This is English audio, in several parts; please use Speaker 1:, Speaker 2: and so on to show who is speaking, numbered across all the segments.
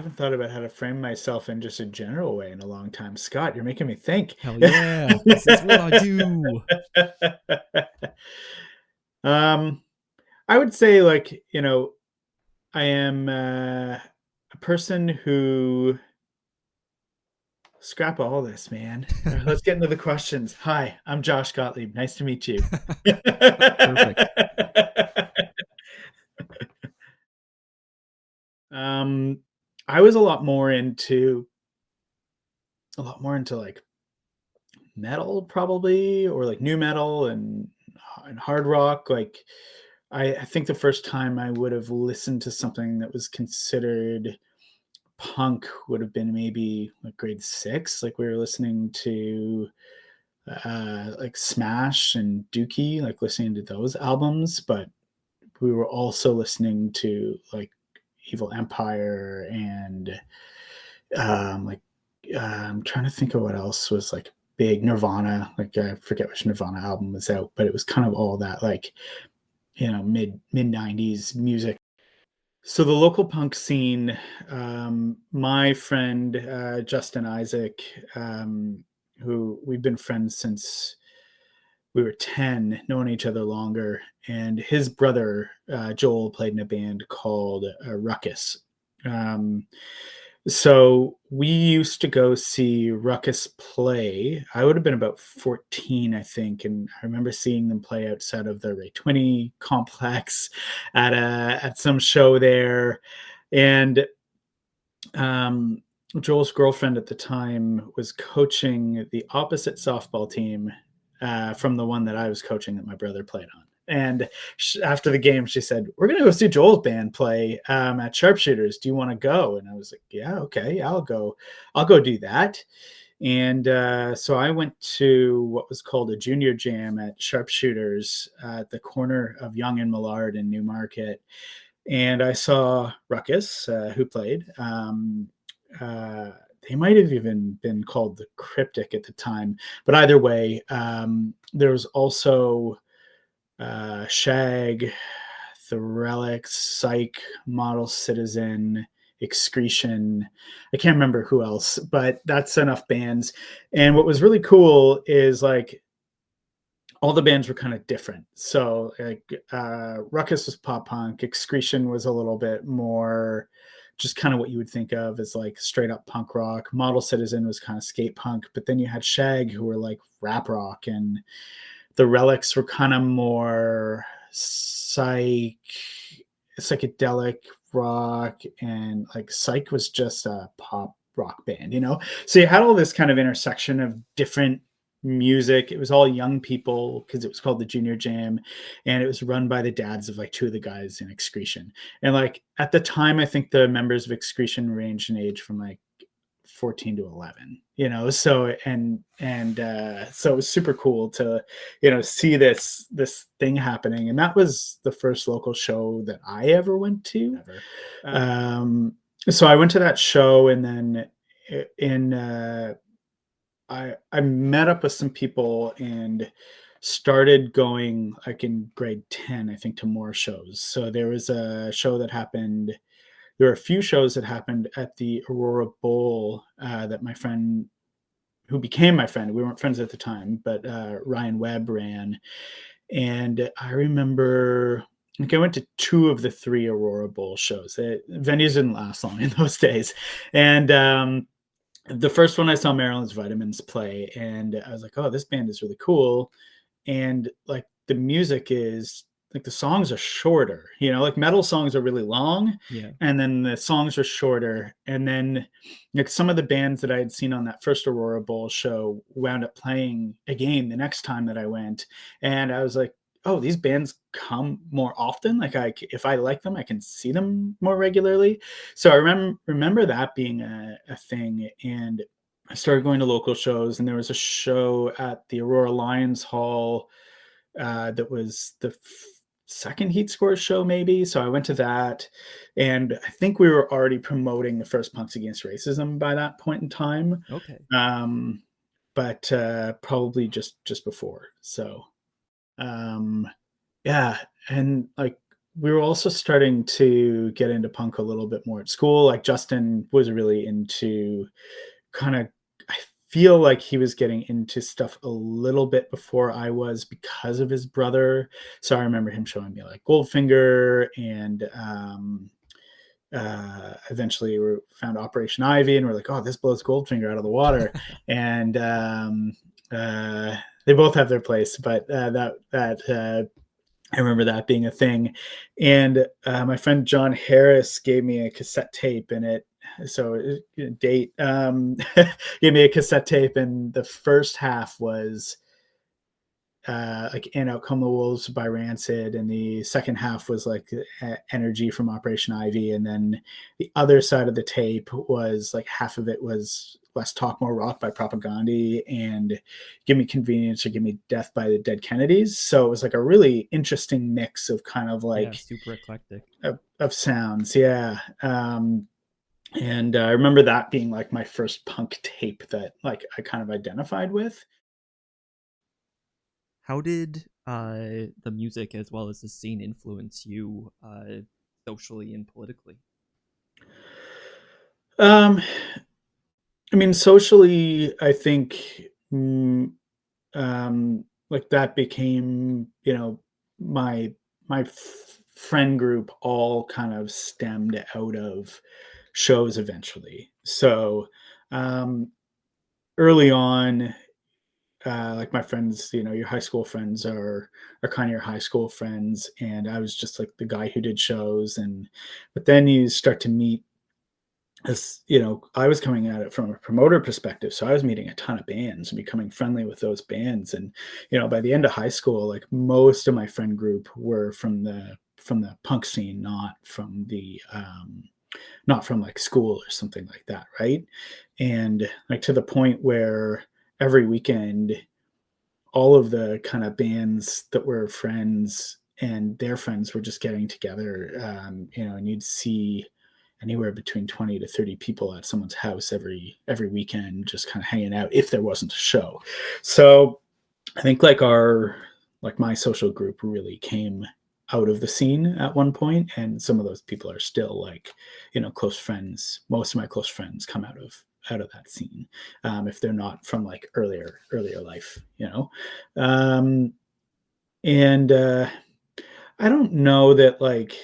Speaker 1: haven't thought about how to frame myself in just a general way in a long time. Scott, you're making me think.
Speaker 2: Hell yeah, this is what I do.
Speaker 1: um, I would say, like, I am a person who scrap all this, man. Let's get into the questions. Hi, I'm Josh Gottlieb. Nice to meet you.
Speaker 2: Perfect.
Speaker 1: um, I was a lot more into like metal probably, or like new metal and hard rock. Like I think the first time I would have listened to something that was considered punk would have been maybe like grade 6. Like we were listening to like Smash and Dookie, like listening to those albums, but we were also listening to like Evil Empire and like I'm trying to think of what else was like big. Nirvana. Like I forget which Nirvana album was out, but it was kind of all that, like, mid 90s music. So the local punk scene, my friend Justin Isaac, who we've been friends since we were 10, knowing each other longer, and his brother Joel played in a band called Ruckus. Um, so we used to go see Ruckus play. I would have been about 14, I think, and I remember seeing them play outside of the Ray Twinney complex at some show there. And Joel's girlfriend at the time was coaching the opposite softball team from the one that I was coaching that my brother played on. And after the game, she said, "We're going to go see Joel's band play at Sharpshooters. Do you want to go?" And I was like, "Yeah, okay, yeah, I'll go. I'll go do that." And so I went to what was called a junior jam at Sharpshooters at the corner of Yonge and Millard in Newmarket. And I saw Ruckus, who played. Uh, they might have even been called the Cryptic at the time, but either way, there was also Shag, The Relics, Psych, Model Citizen, Excretion. I can't remember who else, but that's enough bands. And what was really cool is like all the bands were kind of different. So like Ruckus was pop punk, Excretion was a little bit more just kind of what you would think of as like straight up punk rock. Model Citizen was kind of skate punk, but then you had Shag who were like rap rock, and the Relics were kind of more psychedelic rock, and like Psych was just a pop rock band. So you had all this kind of intersection of different music. It was all young people because it was called the Junior Jam, and it was run by the dads of like two of the guys in Excretion. And like at the time, I think the members of Excretion ranged in age from like 14 to 11. So it was super cool to see this thing happening. And that was the first local show that I ever went to ever. So I went to that show, and then in I met up with some people and started going like in grade 10, I think, to more shows. So there was a show that happened. There were a few shows that happened at the Aurora Bowl that my friend, who became my friend, we weren't friends at the time, but Ryan Webb ran. And I remember, like, I went to two of the three Aurora Bowl shows. Venues didn't last long in those days. And the first one I saw Maryland's Vitamins play, and I was like, "Oh, this band is really cool." And like the music is like the songs are shorter, like metal songs are really long,
Speaker 2: Yeah.
Speaker 1: and then the songs are shorter. And then like some of the bands that I had seen on that first Aurora Bowl show wound up playing again the next time that I went, and I was like, "Oh, these bands come more often. Like if I like them, I can see them more regularly." So I remember that being a thing. And I started going to local shows, and there was a show at the Aurora Lions Hall that was the second Heat Scores show, maybe. So I went to that, and I think we were already promoting the first Punks Against Racism by that point in time,
Speaker 2: Okay.
Speaker 1: but probably just before. So yeah, and like we were also starting to get into punk a little bit more at school. Like Justin was really into kind of, I feel like he was getting into stuff a little bit before I was because of his brother. So I remember him showing me like Goldfinger, and eventually we found Operation Ivy, and we're like, oh, this blows Goldfinger out of the water. And they both have their place, but I remember that being a thing. And my friend John Harris gave me a cassette tape, and date gave me a cassette tape, and the first half was like "And Out Come the Wolves" by Rancid, and the second half was like "Energy" from Operation Ivy, and then the other side of the tape was like half of it was "Less Talk More Rock" by Propagandhi, and "Give Me Convenience" or "Give Me Death" by the Dead Kennedys. So it was like a really interesting mix of kind of
Speaker 2: Yeah,
Speaker 1: like
Speaker 2: super eclectic.
Speaker 1: of sounds, yeah. And I remember that being like my first punk tape that like I kind of identified with.
Speaker 2: How did the music as well as the scene influence you socially and politically?
Speaker 1: Um, I mean, socially, I think, mm, like that became, my friend group all kind of stemmed out of shows eventually. So, um, early on, like my friends, your high school friends are kind of your high school friends, and I was just like the guy who did shows, and but then you start to meet, as I was coming at it from a promoter perspective, so I was meeting a ton of bands and becoming friendly with those bands. And by the end of high school, like most of my friend group were from the punk scene, not from like school or something like that, right? And like to the point where every weekend all of the kind of bands that were friends and their friends were just getting together, and you'd see anywhere between 20 to 30 people at someone's house every weekend, just kind of hanging out if there wasn't a show. So I think like my social group really came out of the scene at one point, and some of those people are still like, close friends. Most of my close friends come out of that scene, if they're not from like earlier life, um, and I don't know that like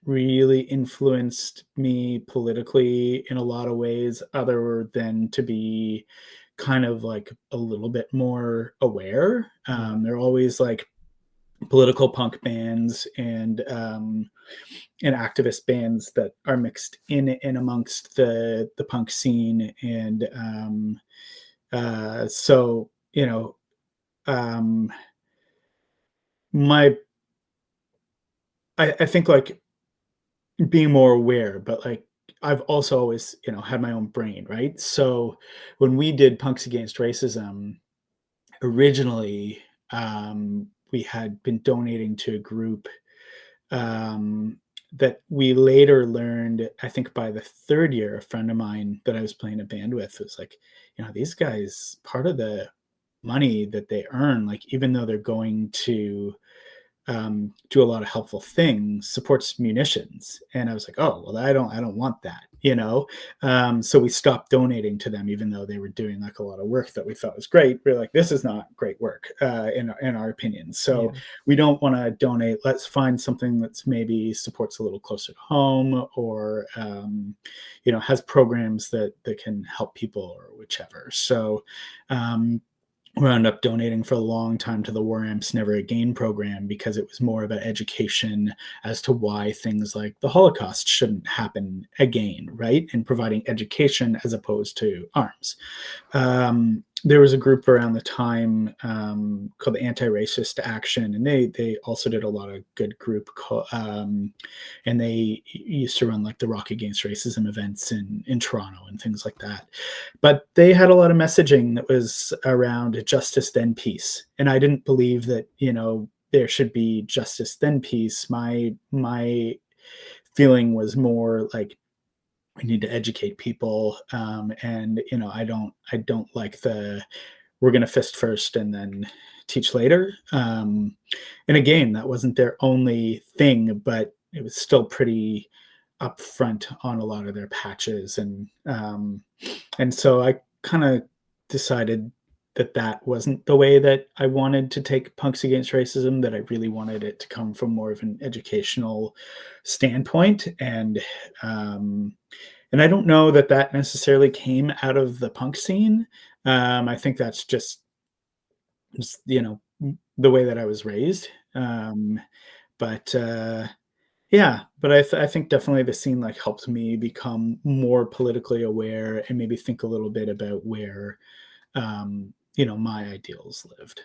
Speaker 1: really influenced me politically in a lot of ways, other than to be kind of like a little bit more aware.
Speaker 2: Yeah.
Speaker 1: They're always like political punk bands, and activist bands that are mixed in amongst the punk scene. And so um my I think like being more aware, but like I've also always, had my own brain, right? So when we did Punks Against Racism, originally, we had been donating to a group, um, that we later learned, I think by the third year, a friend of mine that I was playing a band with was like, these guys, part of the money that they earn, like even though they're going to do a lot of helpful things, supports munitions. And I was like, oh well, I don't want that, so we stopped donating to them, even though they were doing like a lot of work that we thought was great. We're like, this is not great work, in our opinion, so
Speaker 2: Yeah.
Speaker 1: we don't want to donate. Let's find something that's maybe supports a little closer to home, or has programs that can help people or whichever. So um, wound up donating for a long time to the War Amps Never Again program, because it was more about education as to why things like the Holocaust shouldn't happen again, right? And providing education as opposed to arms. There was a group around the time, called the Anti-Racist Action, and they also did a lot of good group, and they used to run like the Rock Against Racism events in Toronto and things like that. But they had a lot of messaging that was around justice then peace, and I didn't believe that there should be justice then peace. My feeling was more like we need to educate people, and I don't like the we're going to fist first and then teach later. And again, that wasn't their only thing, but it was still pretty upfront on a lot of their patches. And so I kind of decided that that wasn't the way that I wanted to take Punks Against Racism, that I really wanted it to come from more of an educational standpoint. Um, and I don't know that that necessarily came out of the punk scene. I think that's just, the way that I was raised. But yeah, but I think definitely the scene like helped me become more politically aware and maybe think a little bit about where my ideals lived.